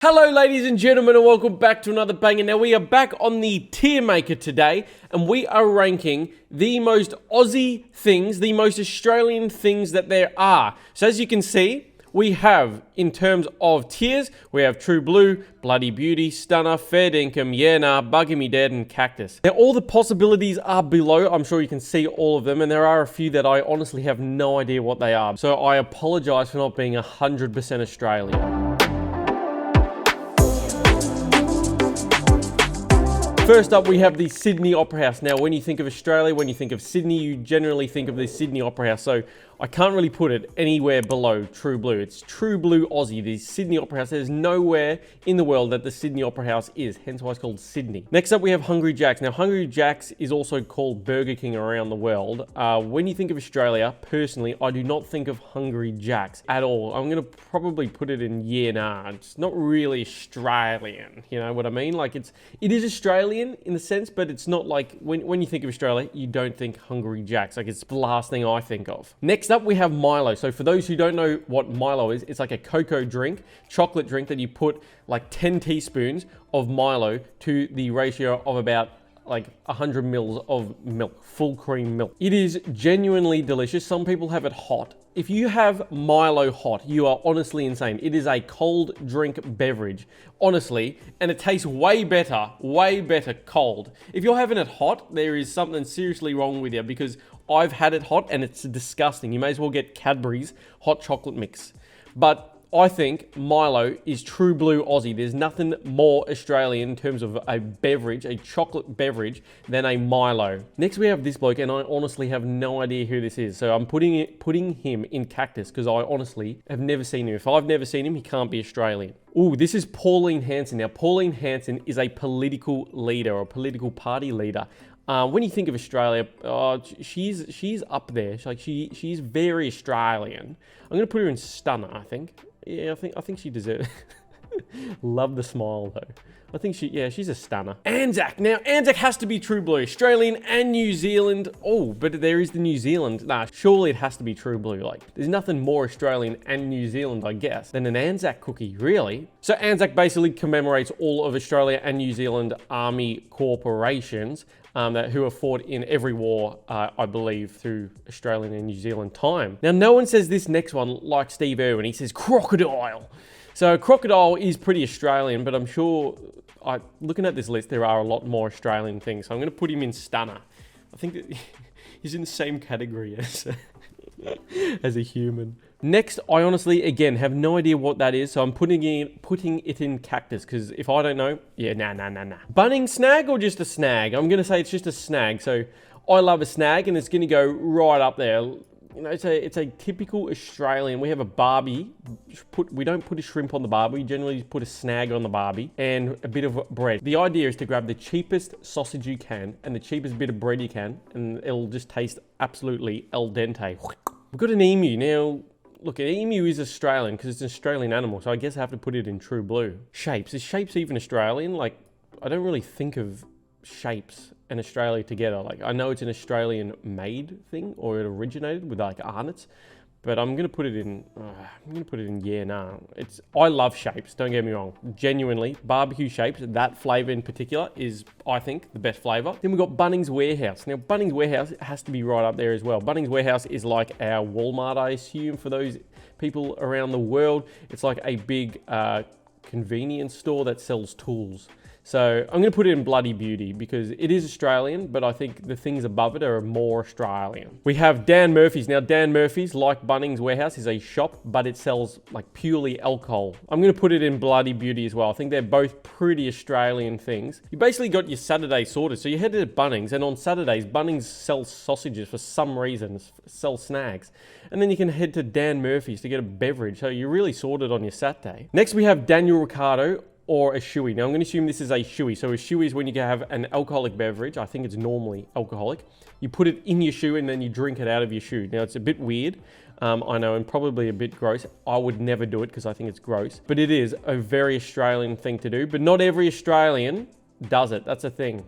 Hello ladies and gentlemen, and welcome back to another banger. Now we are back on the tier maker today, and we are ranking the most Aussie things, the most Australian things that there are. So as you can see, we have, in terms of tiers, we have True Blue, Bloody Beauty, Stunner, Fair Dinkum, Yeah Nah, Bugging Me Dead, and Cactus. Now all the possibilities are below. I'm sure you can see all of them, and there are a few that I honestly have no idea what they are. So I apologise for not being 100% Australian. First up, we have the Sydney Opera House. Now, when you think of Australia, when you think of Sydney, you generally think of the Sydney Opera House. So I can't really put it anywhere below True Blue. It's True Blue Aussie, the Sydney Opera House. There's nowhere in the world that the Sydney Opera House is, hence why it's called Sydney. Next up, we have Hungry Jack's. Now, Hungry Jack's is also called Burger King around the world. When you think of Australia, personally, I do not think of Hungry Jack's at all. I'm going to probably put it in yeah, nah. It's not really Australian, you know what I mean? Like, it is Australian in the sense, but it's not like, when you think of Australia, you don't think Hungry Jack's. Like, it's the last thing I think of. Next up, we have Milo. So for those who don't know what Milo is, it's like a cocoa drink, chocolate drink that you put like 10 teaspoons of Milo to the ratio of about like 100 mils of milk, full cream milk. It is genuinely delicious. Some people have it hot. If you have Milo hot, you are honestly insane. It is a cold drink beverage, honestly, and it tastes way better cold. If you're having it hot, there is something seriously wrong with you, because I've had it hot and it's disgusting. You may as well get Cadbury's hot chocolate mix. But I think Milo is True Blue Aussie. There's nothing more Australian in terms of a beverage, a chocolate beverage, than a Milo. Next we have this bloke, and I honestly have no idea who this is. So I'm putting him in Cactus, because I honestly have never seen him. If I've never seen him, he can't be Australian. Ooh, this is Pauline Hanson. Now, Pauline Hanson is a political leader, or a political party leader. When you think of Australia, she's up there. She's very Australian. I'm going to put her in Stunner, I think. Yeah, I think she deserves it. Love the smile though. I think she's a stunner. Anzac. Now, Anzac has to be True Blue. Australian and New Zealand. Oh, but there is the New Zealand. Nah, surely it has to be True Blue. Like, there's nothing more Australian and New Zealand, I guess, than an Anzac cookie, really. So Anzac basically commemorates all of Australia and New Zealand army corporations who have fought in every war, I believe, through Australian and New Zealand time. Now, no one says this next one like Steve Irwin. He says crocodile. So crocodile is pretty Australian, but I'm sure, looking at this list, there are a lot more Australian things. So I'm going to put him in Stunner. I think that he's in the same category as a human. Next, I honestly, again, have no idea what that is, so I'm putting it in Cactus, because if I don't know, yeah, nah. Bunnings snag or just a snag? I'm going to say it's just a snag. So I love a snag, and it's going to go right up there. You know, it's a typical Australian. We have a barbie. We don't put a shrimp on the barbie. We generally put a snag on the barbie and a bit of bread. The idea is to grab the cheapest sausage you can and the cheapest bit of bread you can, and it'll just taste absolutely al dente. We've got an emu. Now, look, an emu is Australian because it's an Australian animal, so I guess I have to put it in True Blue. Shapes. Is shapes even Australian? Like, I don't really think of shapes and Australia together. Like, I know it's an Australian made thing, or it originated with like arnotts, but I'm gonna put it in yeah, nah. I love shapes, don't get me wrong. Genuinely, barbecue shapes, that flavor in particular is, I think, the best flavor. Then we've got Bunnings Warehouse. Now, Bunnings Warehouse has to be right up there as well. Bunnings Warehouse is like our Walmart, I assume, for those people around the world. It's like a big convenience store that sells tools. So I'm going to put it in Bloody Beauty because it is Australian, but I think the things above it are more Australian. We have Dan Murphy's. Now, Dan Murphy's, like Bunnings Warehouse, is a shop, but it sells like purely alcohol. I'm going to put it in Bloody Beauty as well. I think they're both pretty Australian things. You basically got your Saturday sorted. So you head to Bunnings, and on Saturdays, Bunnings sells sausages for some reason, sell snags. And then you can head to Dan Murphy's to get a beverage. So you're really sorted on your Saturday. Next, we have Daniel Ricciardo, or a shoey. Now I'm going to assume this is a shoey. So a shoey is when you have an alcoholic beverage. I think it's normally alcoholic. You put it in your shoe and then you drink it out of your shoe. Now it's a bit weird, I know, and probably a bit gross. I would never do it because I think it's gross, but it is a very Australian thing to do. But not every Australian does it. That's a thing.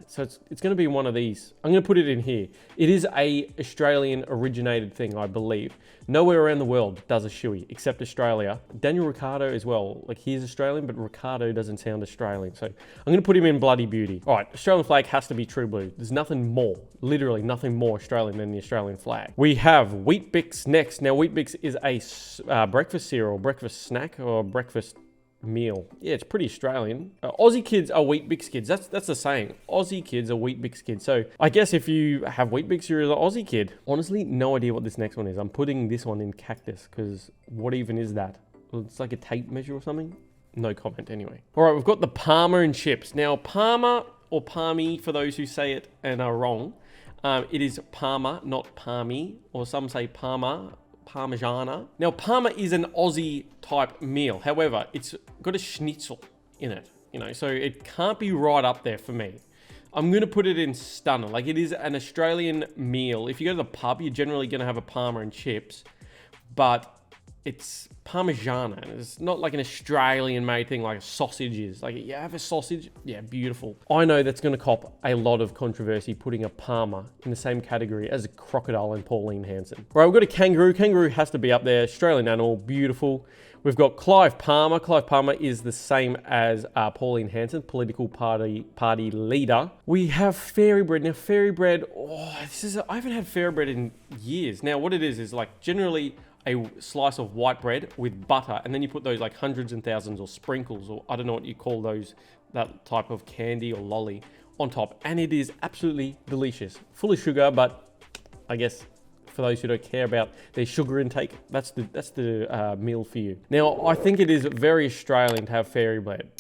So it's going to be one of these. I'm going to put it in here. It is a Australian originated thing, I believe. Nowhere around the world does a shoey except Australia. Daniel Ricciardo as well. Like, he's Australian, but Ricciardo doesn't sound Australian. So I'm going to put him in bloody beauty. All right, Australian flag has to be true blue. There's nothing more, literally nothing more Australian than the Australian flag. We have Weet Bix next. Now, Weet Bix is a breakfast cereal, breakfast snack, or breakfast meal. Yeah, it's pretty Australian. Aussie kids are Weet Bix kids. That's the saying. Aussie kids are Weet Bix kids. So I guess if you have Weet Bix, you're an Aussie kid. Honestly, no idea what this next one is. I'm putting this one in cactus because what even is that? It's like a tape measure or something. No comment anyway. All right, we've got the Parma and chips. Now, Parma or Palmy for those who say it and are wrong. It is Parma, not Palmy, or some say Parma. Parmigiana. Now, Parma is an Aussie type meal. However, it's got a schnitzel in it, you know, so it can't be right up there for me. I'm going to put it in stunner. Like, it is an Australian meal. If you go to the pub, you're generally going to have a Parma and chips, but it's Parmigiana. It's not like an Australian made thing like a sausage is. Like, you have a sausage, yeah, beautiful. I know that's going to cop a lot of controversy putting a Parma in the same category as a crocodile and Pauline Hanson. Right, we've got a kangaroo. Kangaroo has to be up there. Australian animal, beautiful. We've got Clive Palmer. Clive Palmer is the same as Pauline Hanson, political party leader. We have fairy bread. Now, fairy bread, I haven't had fairy bread in years. Now, what it is like generally a slice of white bread with butter, and then you put those like hundreds and thousands or sprinkles, or I don't know what you call those, that type of candy or lolly on top, and it is absolutely delicious. Full of sugar, but I guess for those who don't care about their sugar intake, that's the meal for you. Now, I think it is very Australian to have fairy bread.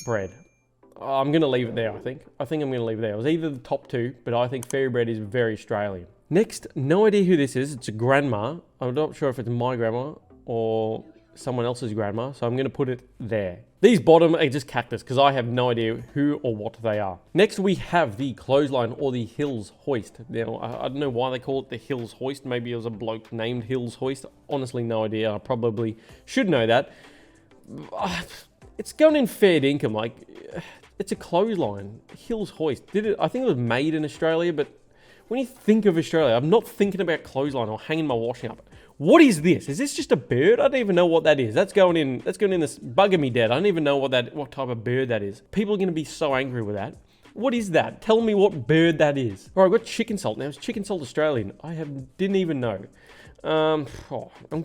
I'm going to leave it there, I think. I'm going to leave it there. It was either the top two, but I think fairy bread is very Australian. Next, no idea who this is. It's a grandma. I'm not sure if it's my grandma or someone else's grandma, so I'm going to put it there. These bottom are just cactus because I have no idea who or what they are. Next, we have the clothesline or the Hills Hoist. Now, I don't know why they call it the Hills Hoist. Maybe it was a bloke named Hills Hoist. Honestly, no idea. I probably should know that. It's going in fair dinkum. Like, it's a clothesline. Hills Hoist. I think it was made in Australia, but when you think of Australia, I'm not thinking about clothesline or hanging my washing up. What is this? Is this just a bird? I don't even know what that is. That's going in this bugging me dead. I don't even know what type of bird that is. People are going to be so angry with that. What is that? Tell me what bird that is. All right, I've got chicken salt. Now, is chicken salt Australian? Didn't even know. I'm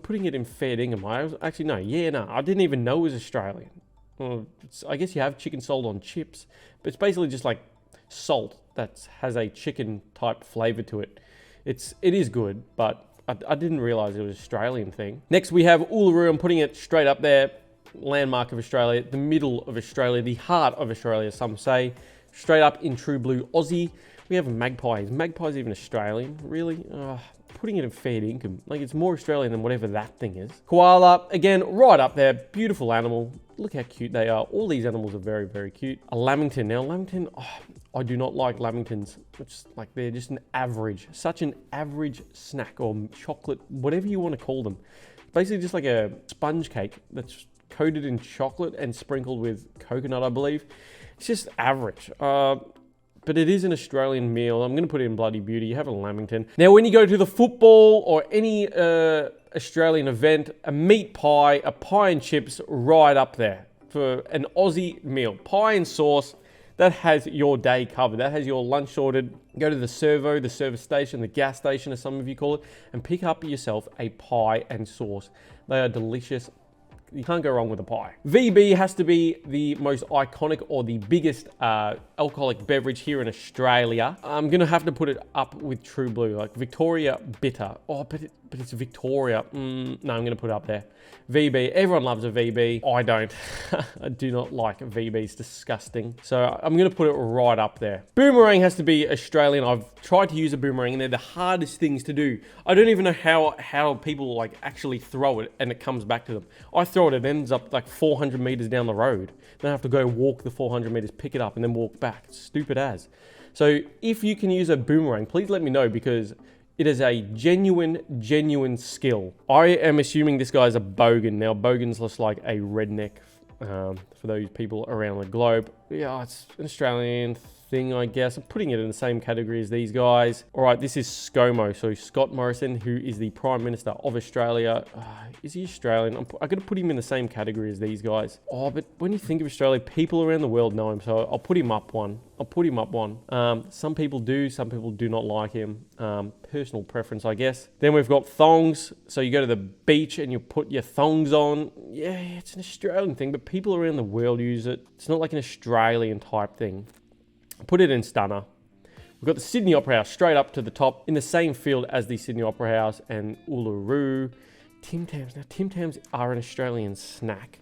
putting it in fair dinkum. I didn't even know it was Australian. Well, I guess you have chicken salt on chips, but it's basically just like salt that has a chicken type flavor to it. It is good, but I didn't realize it was an Australian thing. Next, we have Uluru. I'm putting it straight up there. Landmark of Australia, the middle of Australia, the heart of Australia, some say. Straight up in true blue Aussie. We have a magpie. Is magpies even Australian? Really? Putting it in fair dinkum. Like, it's more Australian than whatever that thing is. Koala, again, right up there. Beautiful animal. Look how cute they are. All these animals are very, very cute. A Lamington. Now, Lamington, I do not like Lamingtons. It's like they're just such an average snack or chocolate, whatever you want to call them. Basically just like a sponge cake that's coated in chocolate and sprinkled with coconut, I believe. It's just average. But it is an Australian meal. I'm going to put it in bloody beauty. You have a Lamington. Now, when you go to the football or any Australian event, a meat pie, a pie and chips right up there for an Aussie meal. Pie and sauce, that has your day covered. That has your lunch sorted. Go to the service station, the gas station, as some of you call it, and pick up yourself a pie and sauce. They are delicious. You can't go wrong with a pie. VB has to be the most iconic or the biggest alcoholic beverage here in Australia. I'm gonna have to put it up with True Blue, like Victoria Bitter. Oh, but it's Victoria. No, I'm gonna put it up there. VB, everyone loves a VB. I don't. I do not like VB, it's disgusting. So I'm gonna put it right up there. Boomerang has to be Australian. I've tried to use a boomerang and they're the hardest things to do. I don't even know how people like actually throw it and it comes back to them. I throw it ends up like 400 meters down the road. Then I have to go walk the 400 meters, pick it up and then walk back. It's stupid as. So if you can use a boomerang, please let me know because it is a genuine skill. I am assuming this guy's a bogan. Now, bogan's just like a redneck for those people around the globe. Yeah, it's an Australian thing, I guess. I'm putting it in the same category as these guys. All right, this is ScoMo. So Scott Morrison, who is the Prime Minister of Australia. Is he Australian? I'm going to put him in the same category as these guys. Oh, but when you think of Australia, people around the world know him. So I'll put him up one. Some people do, some people do not like him. Personal preference, I guess. Then we've got thongs. So you go to the beach and you put your thongs on. Yeah, it's an Australian thing, but people around the world use it. It's not like an Australian type thing. Put it in stunner. We've got the Sydney Opera House straight up to the top in the same field as the Sydney Opera House and Uluru. Tim Tams. Now, Tim Tams are an Australian snack.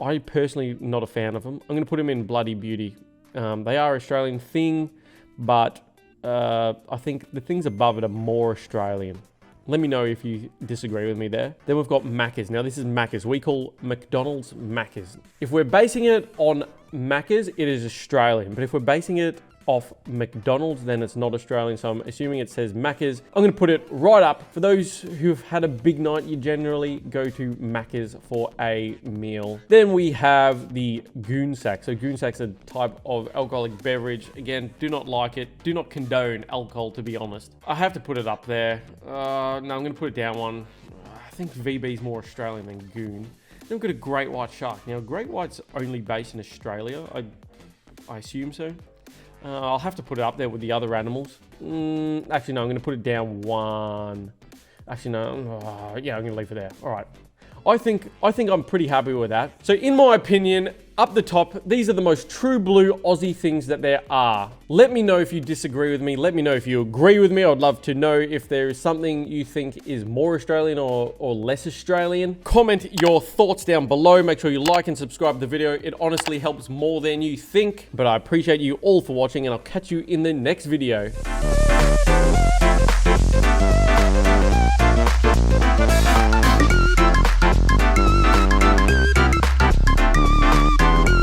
I personally not a fan of them. I'm going to put them in Bloody Beauty. They are an Australian thing, but I think the things above it are more Australian. Let me know if you disagree with me there. Then we've got Maccas. Now this is Maccas. We call McDonald's Maccas. If we're basing it on Maccas, it is Australian. But if we're basing it off McDonald's, then it's not Australian. So I'm assuming it says Maccas. I'm going to put it right up. For those who've had a big night, you generally go to Maccas for a meal. Then we have the goon sack. So goon sack's a type of alcoholic beverage. Again, do not like it. Do not condone alcohol, to be honest. I have to put it up there. No, I'm going to put it down one. I think VB is more Australian than goon. Then we've got a great white shark. Now, great white's only based in Australia. I assume so. I'll have to put it up there with the other animals. Actually, no, I'm going to put it down one. Actually, no. Yeah, I'm going to leave it there. All right. I think I'm pretty happy with that. So in my opinion, up the top, these are the most true blue Aussie things that there are. Let me know if you disagree with me. Let me know if you agree with me. I'd love to know if there is something you think is more Australian or less Australian. Comment your thoughts down below. Make sure you like and subscribe to the video. It honestly helps more than you think. But I appreciate you all for watching, and I'll catch you in the next video.